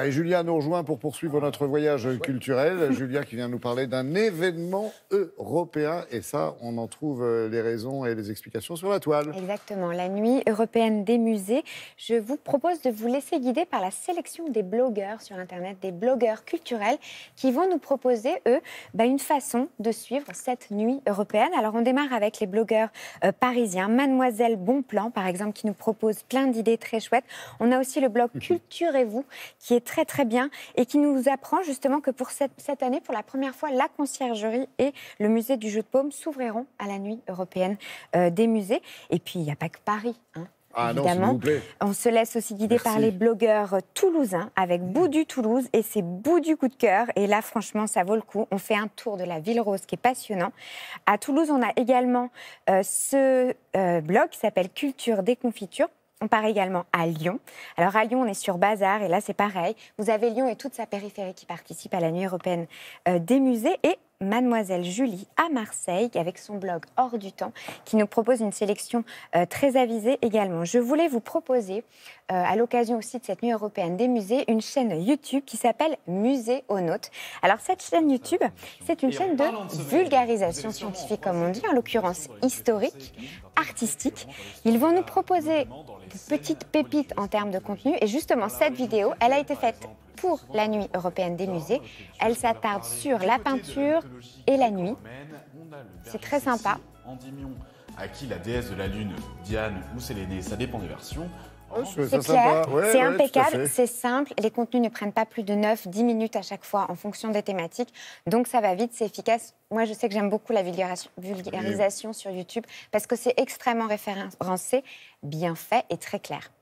Et Julia nous rejoint pour poursuivre notre voyage culturel. Julia qui vient nous parler d'un événement européen. Et ça, on en trouve les raisons et les explications sur la toile. Exactement, la nuit européenne des musées. Je vous propose de vous laisser guider par la sélection des blogueurs sur Internet, des blogueurs culturels qui vont nous proposer, eux, une façon de suivre cette nuit européenne. Alors, on démarre avec les blogueurs parisiens. Mademoiselle Bonplan, par exemple, qui nous propose plein d'idées très chouettes. On a aussi le blog Culturez-vous, qui est très, très bien et qui nous apprend justement que pour cette année, pour la première fois, la conciergerie et le musée du jeu de paume s'ouvriront à la nuit européenne des musées. Et puis, il n'y a pas que Paris, hein. Ah non, Évidemment, s'il vous plaît. on se laisse aussi guider par les blogueurs toulousains avec Boudu Toulouse et ses Boudu coup de cœur. Et là, franchement, ça vaut le coup. On fait un tour de la Ville Rose qui est passionnant. À Toulouse, on a également ce blog qui s'appelle Culture des Confitures. On part également à Lyon. Alors à Lyon, on est sur Bazar et là, c'est pareil. Vous avez Lyon et toute sa périphérie qui participent à la nuit européenne des musées. Et Mademoiselle Julie à Marseille, avec son blog Hors du temps, qui nous propose une sélection très avisée également. Je voulais vous proposer, à l'occasion aussi de cette nuit européenne des musées, une chaîne YouTube qui s'appelle Muséonautes. Alors cette chaîne YouTube, c'est une chaîne de vulgarisation scientifique, comme on dit, en l'occurrence historique, artistique. Ils vont nous proposer de petites pépites en termes de contenu. Et justement, cette vidéo, elle a été faite pour la nuit européenne des musées. Elle s'attarde sur la peinture et la nuit. C'est très sympa. Endymion, à qui la déesse de la lune, Diane ou Sélénée, ça dépend des versions. C'est clair, c'est impeccable, c'est simple. Les contenus ne prennent pas plus de 9-10 minutes à chaque fois en fonction des thématiques. Donc ça va vite, c'est efficace. Moi, je sais que j'aime beaucoup la vulgarisation sur YouTube parce que c'est extrêmement référencé, bien fait et très clair.